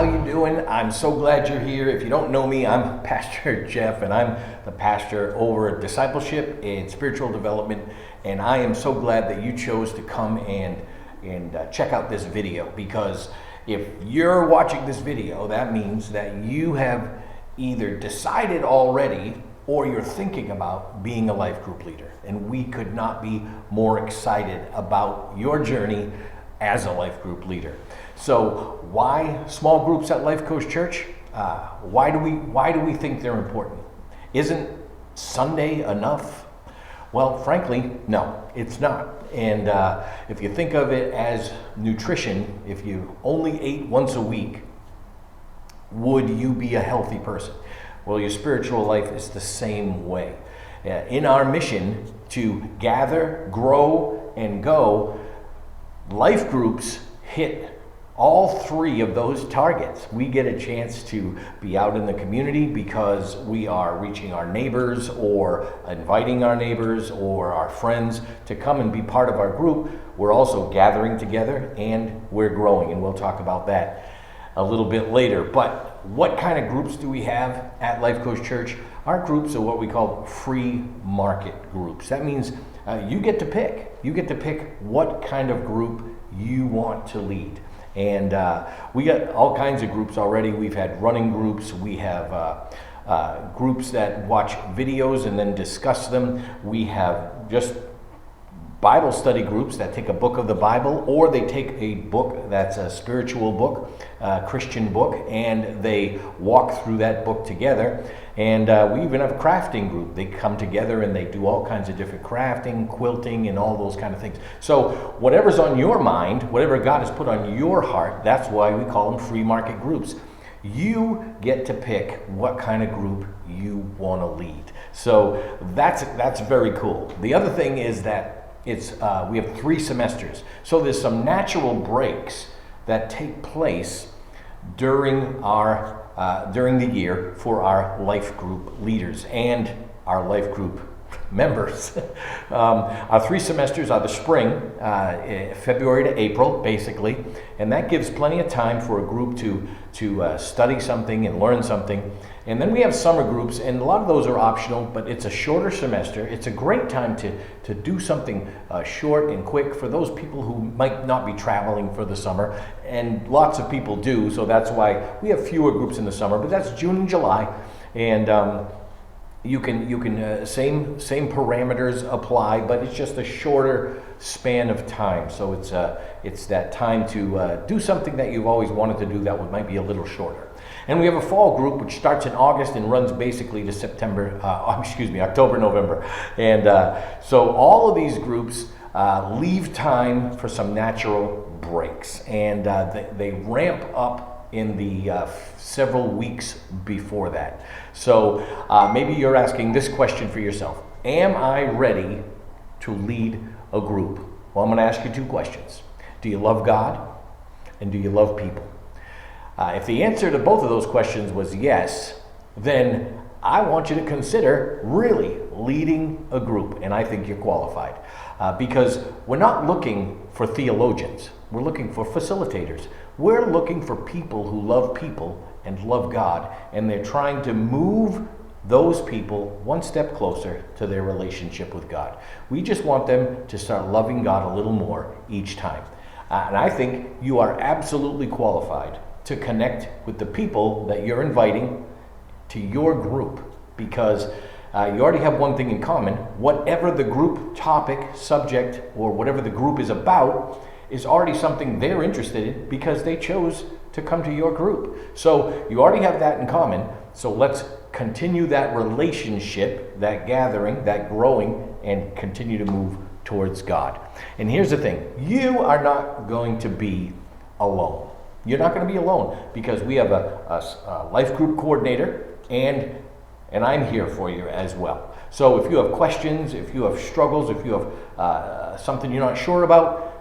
how you doing? I'm so glad you're here. If you don't know me, I'm Pastor Jeff, and I'm the pastor over at Discipleship and Spiritual Development, and I am so glad that you chose to come and check out this video, because if you're watching this video, that means that you have either decided already or you're thinking about being a life group leader, and we could not be more excited about your journey as a life group leader. So why small groups at Life Coach Church? Why do we think they're important? Isn't Sunday enough? Well, frankly, no, it's not. And if you think of it as nutrition, if you only ate once a week, would you be a healthy person? Well, your spiritual life is the same way. In our mission to gather, grow, and go, life groups hit all three of those targets. We get a chance to be out in the community because we are reaching our neighbors or inviting our neighbors or our friends to come and be part of our group. We're also gathering together and we're growing, and we'll talk about that a little bit later. But what kind of groups do we have at Life Coach Church? Our groups are what we call free market groups. That means you get to pick. You get to pick what kind of group you want to lead. And we got all kinds of groups already. We've had running groups. We have groups that watch videos and then discuss them. We have just Bible study groups that take a book of the Bible, or they take a book that's a spiritual book, a Christian book, and they walk through that book together. And we even have a crafting group. They come together and they do all kinds of different crafting, quilting, and all those kind of things. So whatever's on your mind, whatever God has put on your heart, that's why we call them free market groups. You get to pick what kind of group you want to lead. So that's very cool. The other thing is that we have 3 semesters. So there's some natural breaks that take place during the year for our life group leaders and our life group members. Our 3 semesters are the spring, February to April, basically, and that gives plenty of time for a group to study something and learn something. And then we have summer groups, and a lot of those are optional, but it's a shorter semester. It's a great time to do something short and quick for those people who might not be traveling for the summer, and lots of people do, so that's why we have fewer groups in the summer, but that's June and July. And you can same parameters apply, but it's just a shorter span of time. So it's that time to do something that you've always wanted to do that might be a little shorter. And we have a fall group which starts in August and runs basically to October, November. And so all of these groups leave time for some natural breaks, and they ramp up in the several weeks before that. So maybe you're asking this question for yourself: am I ready to lead a group? Well, I'm going to ask you 2 questions. Do you love God, and do you love people? If the answer to both of those questions was yes, then I want you to consider really leading a group, and I think you're qualified. Because we're not looking for theologians. We're looking for facilitators. We're looking for people who love people and love God, and they're trying to move those people one step closer to their relationship with God. We just want them to start loving God a little more each time. And I think you are absolutely qualified to connect with the people that you're inviting to your group, because you already have one thing in common. Whatever the group topic, subject, or whatever the group is about is already something they're interested in because they chose to come to your group. So you already have that in common. So let's continue that relationship, that gathering, that growing, and continue to move towards God. And here's the thing: you are not going to be alone. You're not going to be alone, because we have a life group coordinator, and I'm here for you as well. So if you have questions, if you have struggles, if you have something you're not sure about,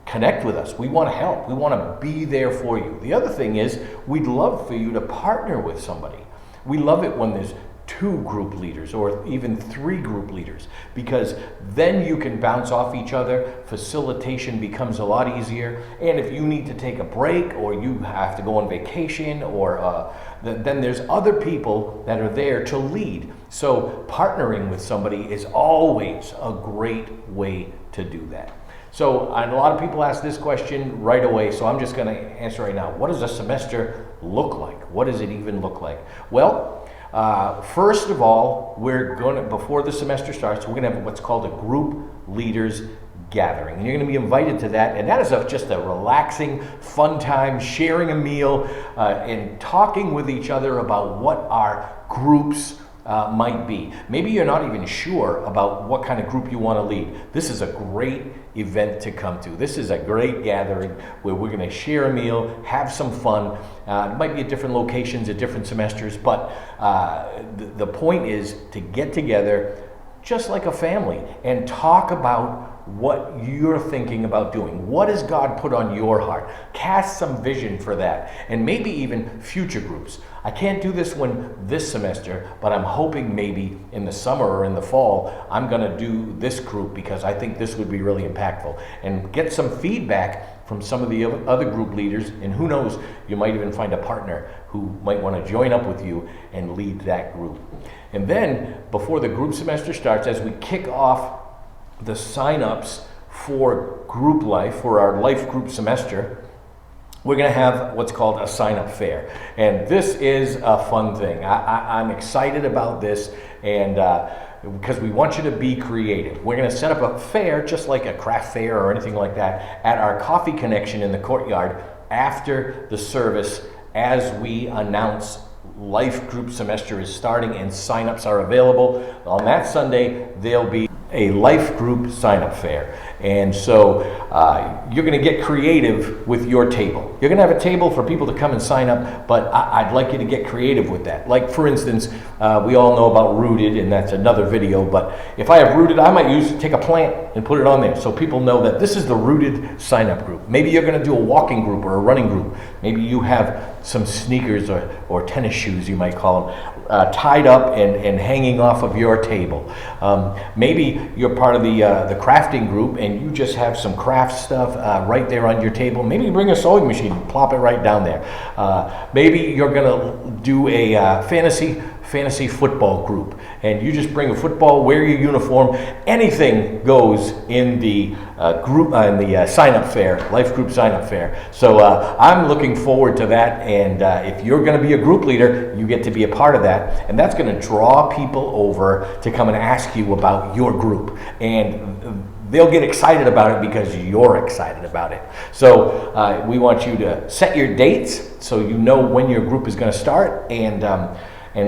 connect with us. We want to help. We want to be there for you. The other thing is, we'd love for you to partner with somebody. We love it when there's 2 group leaders or even 3 group leaders, because then you can bounce off each other. Facilitation becomes a lot easier. And if you need to take a break or you have to go on vacation, or then there's other people that are there to lead. So partnering with somebody is always a great way to do that. So, and a lot of people ask this question right away, so I'm just going to answer right now. What does a semester look like? What does it even look like? Well, first of all, before the semester starts, we're going to have what's called a group leaders gathering. And you're going to be invited to that. And that is just a relaxing, fun time, sharing a meal, and talking with each other about what our groups might be. Maybe you're not even sure about what kind of group you want to lead. This is a great event to come to. This is a great gathering where we're going to share a meal, have some fun. It might be at different locations at different semesters, but the point is to get together just like a family and talk about what you're thinking about doing. What has God put on your heart? Cast some vision for that, and maybe even future groups. I can't do this semester, but I'm hoping maybe in the summer or in the fall, I'm going to do this group because I think this would be really impactful, and get some feedback from some of the other group leaders, and who knows, you might even find a partner who might want to join up with you and lead that group. And then before the group semester starts, as we kick off the sign-ups for group life, for our life group semester, we're going to have what's called a sign-up fair. And this is a fun thing. I'm excited about this, and because we want you to be creative. We're going to set up a fair, just like a craft fair or anything like that, at our Coffee Connection in the courtyard after the service, as we announce life group semester is starting and sign-ups are available. On that Sunday, there'll be a life group sign-up fair. And so you're going to get creative with your table. You're going to have a table for people to come and sign up, but I'd like you to get creative with that. Like, for instance, we all know about Rooted, and that's another video, but if I have Rooted, I might take a plant and put it on there so people know that this is the Rooted sign-up group. Maybe you're going to do a walking group or a running group. Maybe you have some sneakers or tennis shoes, you might call them, tied up and hanging off of your table. Maybe you're part of the crafting group and you just have some craft stuff right there on your table. Maybe you bring a sewing machine and plop it right down there. Maybe you're going to do a fantasy football group, and you just bring a football, wear your uniform. Anything goes in the group, in the sign-up fair, life group sign-up fair. So I'm looking forward to that, and if you're going to be a group leader, you get to be a part of that, and that's going to draw people over to come and ask you about your group, and they'll get excited about it because you're excited about it. So we want you to set your dates so you know when your group is going to start and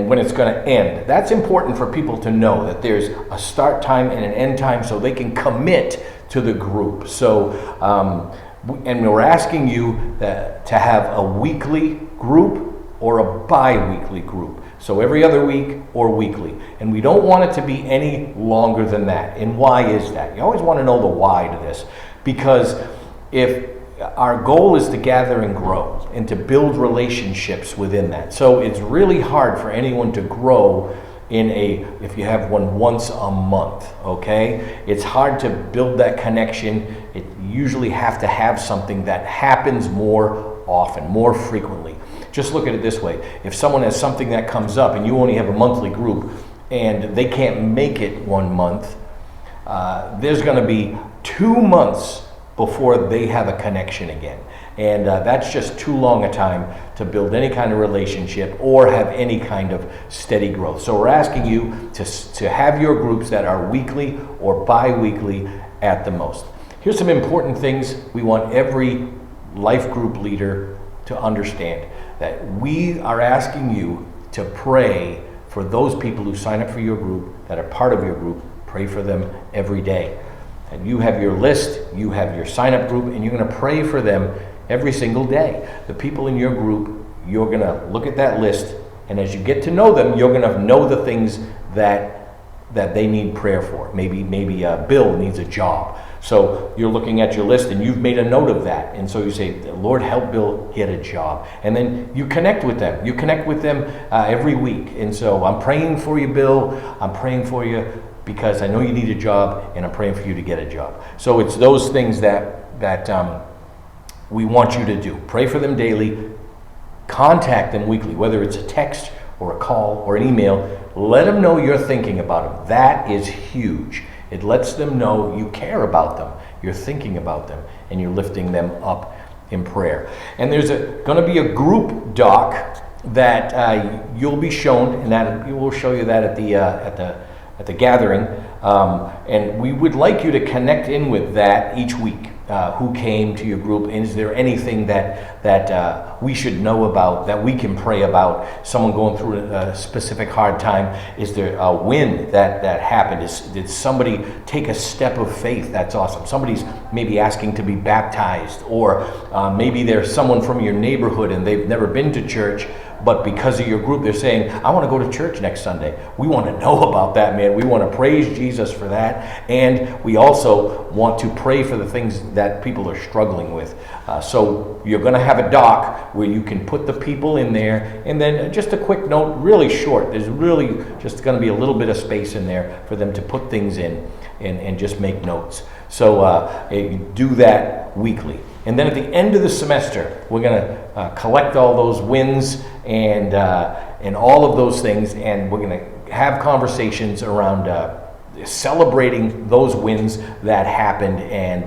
when it's going to end. That's important for people to know, that there's a start time and an end time so they can commit to the group. So, and we're asking you to have a weekly group or a bi-weekly group. So every other week or weekly. And we don't want it to be any longer than that. And why is that? You always want to know the why to this. Because if our goal is to gather and grow and to build relationships within that. So it's really hard for anyone to grow if you have one once a month, okay? It's hard to build that connection. You usually have to have something that happens more often, more frequently. Just look at it this way. If someone has something that comes up and you only have a monthly group and they can't make it 1 month, there's going to be 2 months before they have a connection again. And that's just too long a time to build any kind of relationship or have any kind of steady growth. So we're asking you to have your groups that are weekly or bi-weekly at the most. Here's some important things we want every life group leader to understand. That we are asking you to pray for those people who sign up for your group, that are part of your group. Pray for them every day. And you have your list, you have your sign-up group, and you're going to pray for them every single day. The people in your group, you're going to look at that list, and as you get to know them, you're going to know the things that they need prayer for. Maybe Bill needs a job. So you're looking at your list and you've made a note of that. And so you say, Lord, help Bill get a job. And then you connect with them. You connect with them every week. And so I'm praying for you, Bill. I'm praying for you because I know you need a job, and I'm praying for you to get a job. So it's those things that we want you to do. Pray for them daily. Contact them weekly, whether it's a text or a call or an email. Let them know you're thinking about them. That is huge. It lets them know you care about them, you're thinking about them, and you're lifting them up in prayer. And there's going to be a group doc that you'll be shown, and that we will show you that at the gathering. And we would like you to connect in with that each week. Who came to your group, and is there anything that we should know about, that we can pray about? Someone going through a specific hard time? Is there a win that happened? Did somebody take a step of faith? That's awesome. Somebody's maybe asking to be baptized, or maybe there's someone from your neighborhood and they've never been to church, but because of your group, they're saying, I want to go to church next Sunday. We want to know about that, man. We want to praise Jesus for that. And we also want to pray for the things that people are struggling with. So you're going to have a doc where you can put the people in there. And then just a quick note, really short. There's really just going to be a little bit of space in there for them to put things in and just make notes. So do that weekly. And then at the end of the semester, we're going to collect all those wins and all of those things, and we're going to have conversations around celebrating those wins that happened, and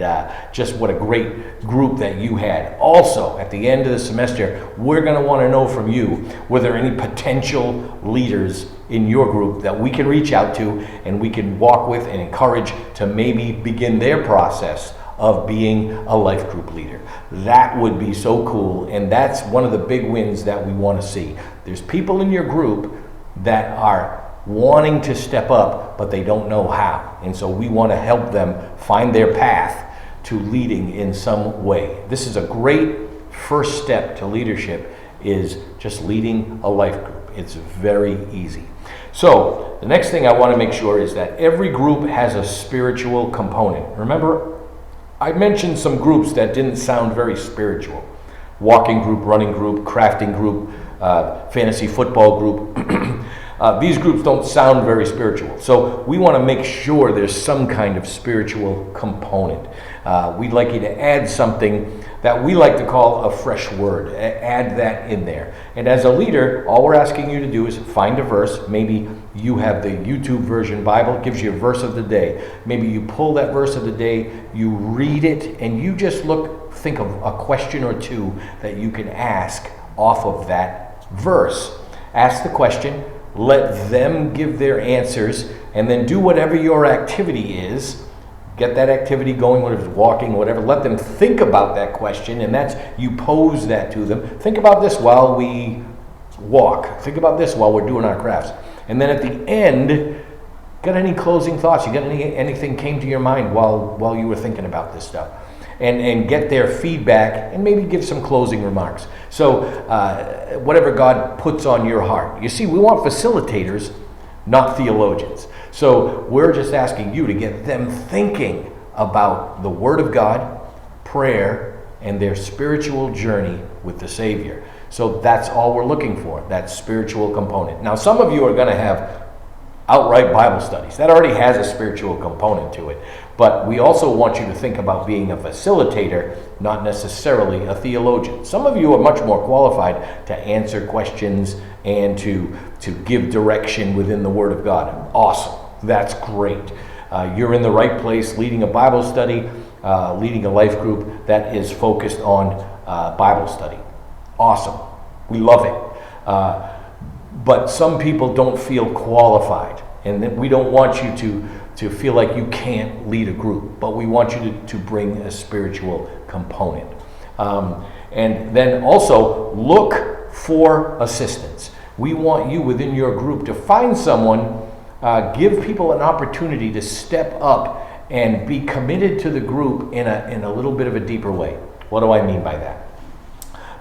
just what a great group that you had. Also, at the end of the semester, we're going to want to know from you, were there any potential leaders in your group that we can reach out to and we can walk with and encourage to maybe begin their process of being a life group leader. That would be so cool, and that's one of the big wins that we want to see. There's people in your group that are wanting to step up, but they don't know how, and so we want to help them find their path to leading in some way. This is a great first step to leadership, is just leading a life group. It's very easy. So the next thing I want to make sure is that every group has a spiritual component. Remember, I mentioned some groups that didn't sound very spiritual. Walking group, running group, crafting group, fantasy football group. These groups don't sound very spiritual. So we want to make sure there's some kind of spiritual component. We'd like you to add something that we like to call a fresh word. Add that in there. And as a leader, all we're asking you to do is find a verse. Maybe you have the YouTube version Bible. It gives you a verse of the day. Maybe you pull that verse of the day, you read it, and you just think of a question or two that you can ask off of that verse. Ask the question, let them give their answers, and then do whatever your activity is. Get that activity going, whether it's walking, whatever. Let them think about that question, and that's, you pose that to them. Think about this while we walk. Think about this while we're doing our crafts. And then at the end, got any closing thoughts? You got anything came to your mind while you were thinking about this stuff? And get their feedback, and maybe give some closing remarks. So whatever God puts on your heart. You see, we want facilitators, not theologians. So we're just asking you to get them thinking about the Word of God, prayer, and their spiritual journey with the Savior. So that's all we're looking for, that spiritual component. Now, some of you are going to have outright Bible studies. That already has a spiritual component to it. But we also want you to think about being a facilitator, not necessarily a theologian. Some of you are much more qualified to answer questions and to give direction within the Word of God. Awesome. That's great. You're in the right place, leading a Bible study, leading a life group that is focused on Bible study. Awesome. We love it. But some people don't feel qualified, and we don't want you to feel like you can't lead a group, but we want you to bring a spiritual component. And then also look for assistance. We want you within your group to find someone, give people an opportunity to step up and be committed to the group in a little bit of a deeper way. What do I mean by that?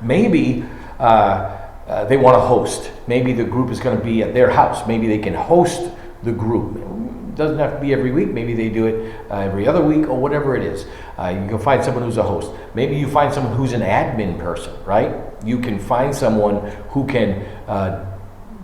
Maybe they want to host. Maybe the group is going to be at their house. Maybe they can host the group. It doesn't have to be every week. Maybe they do it every other week or whatever it is. You can find someone who's a host. Maybe you find someone who's an admin person, right? You can find someone who can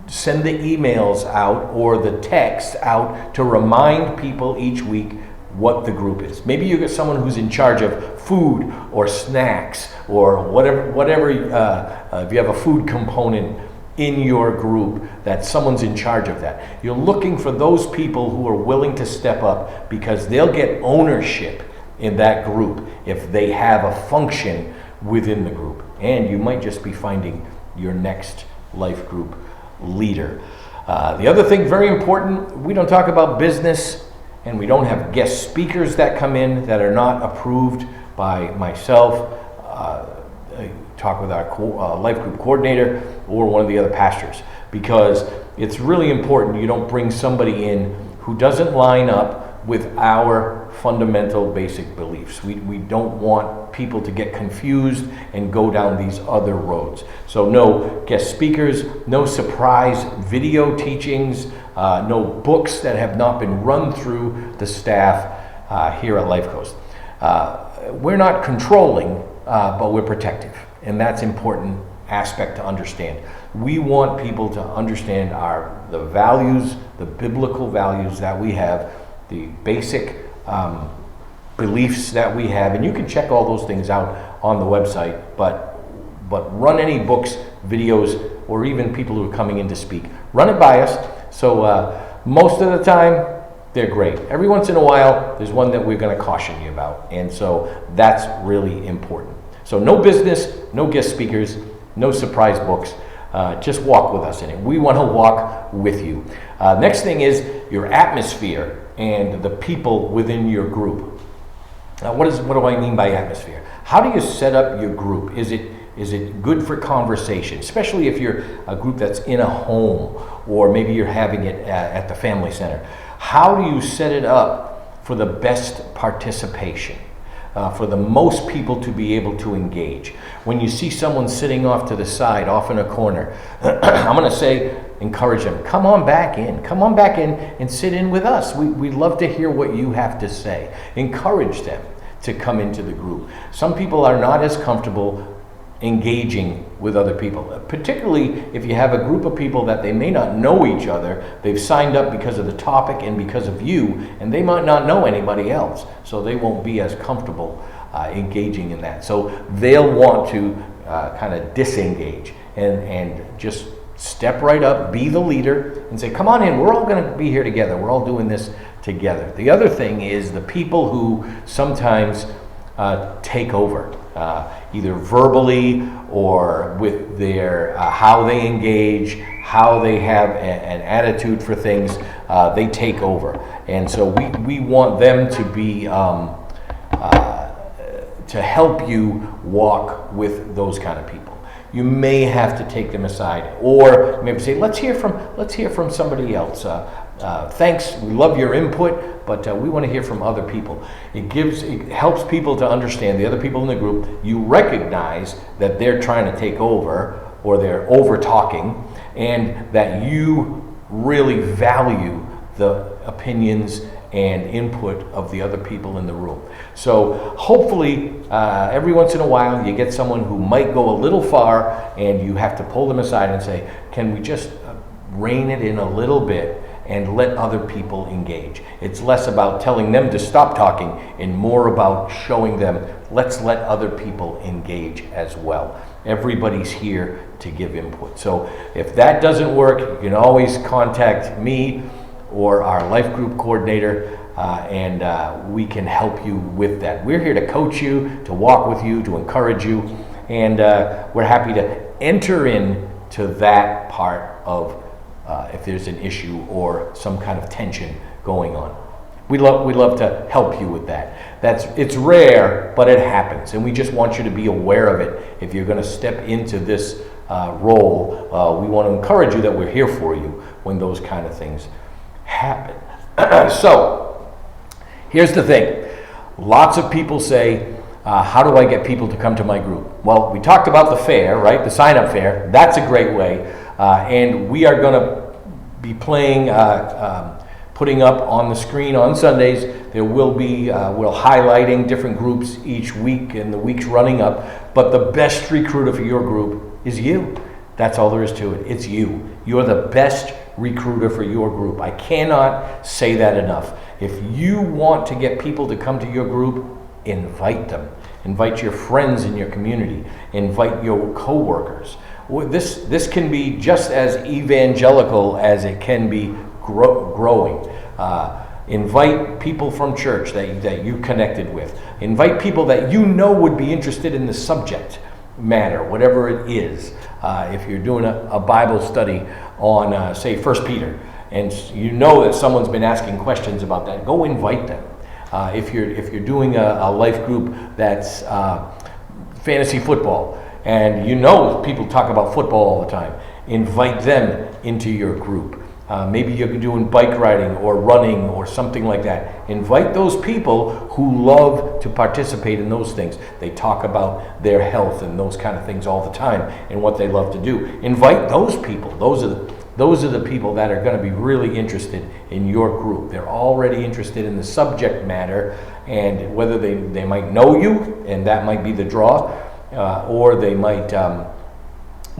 send the emails out or the text out to remind people each week what the group is. Maybe you get someone who's in charge of food or snacks or whatever. If you have a food component in your group, that someone's in charge of that. You're looking for those people who are willing to step up because they'll get ownership in that group if they have a function within the group. And you might just be finding your next life group leader. The other thing, very important, we don't talk about business, and we don't have guest speakers that come in that are not approved by myself. Talk with our life group coordinator or one of the other pastors, because it's really important you don't bring somebody in who doesn't line up with our fundamental basic beliefs. We don't want people to get confused and go down these other roads. So no guest speakers, no surprise video teachings, no books that have not been run through the staff here at Life Coast. We're not controlling, but we're protective. And that's an important aspect to understand. We want people to understand the values, the biblical values that we have, the basic beliefs that we have, and you can check all those things out on the website, but run any books, videos, or even people who are coming in to speak. Run it by us. So most of the time, they're great. Every once in a while, there's one that we're going to caution you about, and so that's really important. So no business, no guest speakers, no surprise books. Just walk with us in it. We want to walk with you. Next thing is your atmosphere and the people within your group. Now, what do I mean by atmosphere? How do you set up your group? Is it good for conversation, especially if you're a group that's in a home or maybe you're having it at the family center? How do you set it up for the best participation? For the most people to be able to engage. When you see someone sitting off to the side, off in a corner, I'm going to say, encourage them. Come on back in. Come on back in and sit in with us. We'd love to hear what you have to say. Encourage them to come into the group. Some people are not as comfortable engaging with other people, particularly if you have a group of people that they may not know each other. They've signed up because of the topic and because of you, and they might not know anybody else, so they won't be as comfortable engaging in that. So they'll want to kind of disengage and just step right up, be the leader, and say, come on in, we're all going to be here together, we're all doing this together. The other thing is the people who sometimes take over, either verbally or with their how they engage, how they have an attitude for things. They take over, and so we want them to be to help you walk with those kind of people. You may have to take them aside, or maybe say, let's hear from somebody else. Thanks, we love your input, but we want to hear from other people. It helps people to understand, the other people in the group, you recognize that they're trying to take over or they're over talking, and that you really value the opinions and input of the other people in the room. So hopefully every once in a while you get someone who might go a little far and you have to pull them aside and say, can we just rein it in a little bit and let other people engage? It's less about telling them to stop talking and more about showing them, let's let other people engage as well. Everybody's here to give input. So if that doesn't work, you can always contact me or our life group coordinator, and we can help you with that. We're here to coach you, to walk with you, to encourage you, and we're happy to enter into that part of if there's an issue or some kind of tension going on. We love to help you with that. It's rare, but it happens, and we just want you to be aware of it. If you're going to step into this role, we want to encourage you that we're here for you when those kind of things happen. So here's the thing. Lots of people say, how do I get people to come to my group? Well, we talked about the fair, right? The sign-up fair. That's a great way. And we are going to be putting putting up on the screen on Sundays. There will be, we're highlighting different groups each week and the weeks running up. But the best recruiter for your group is you. That's all there is to it. It's you. You're the best recruiter for your group. I cannot say that enough. If you want to get people to come to your group, invite them. Invite your friends in your community. Invite your coworkers. This can be just as evangelical as it can be growing. Invite people from church that you connected with. Invite people that you know would be interested in the subject matter, whatever it is. If you're doing a Bible study on, say, 1 Peter, and you know that someone's been asking questions about that, go invite them. If you're doing a life group that's fantasy football, and you know people talk about football all the time, invite them into your group. Maybe you're doing bike riding or running or something like that. Invite those people who love to participate in those things. They talk about their health and those kind of things all the time and what they love to do. Invite those people. Those are the people that are going to be really interested in your group. They're already interested in the subject matter, and whether they might know you, and that might be the draw, or they might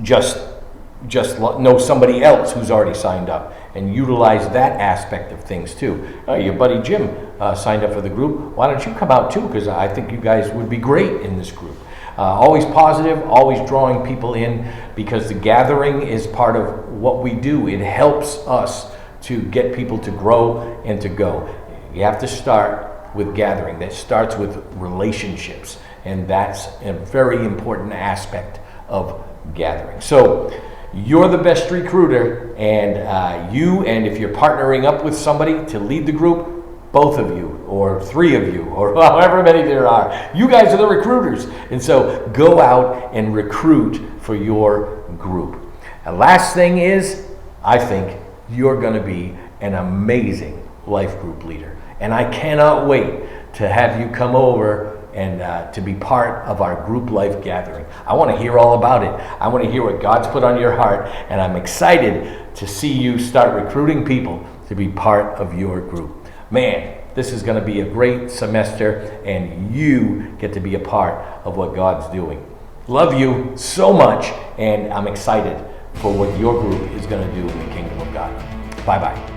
just know somebody else who's already signed up and utilize that aspect of things too. Your buddy Jim signed up for the group. Why don't you come out too? Because I think you guys would be great in this group. Always positive, always drawing people in, because the gathering is part of what we do. It helps us to get people to grow and to go. You have to start with gathering. That starts with relationships, and that's a very important aspect of gathering. So you're the best recruiter, and and if you're partnering up with somebody to lead the group, both of you, or three of you, or however many there are, you guys are the recruiters. And so go out and recruit for your group. And last thing is, I think you're going to be an amazing life group leader. And I cannot wait to have you come over and to be part of our group life gathering. I want to hear all about it. I want to hear what God's put on your heart, and I'm excited to see you start recruiting people to be part of your group. Man, this is going to be a great semester, and you get to be a part of what God's doing. Love you so much, and I'm excited for what your group is going to do in the kingdom of God. Bye-bye.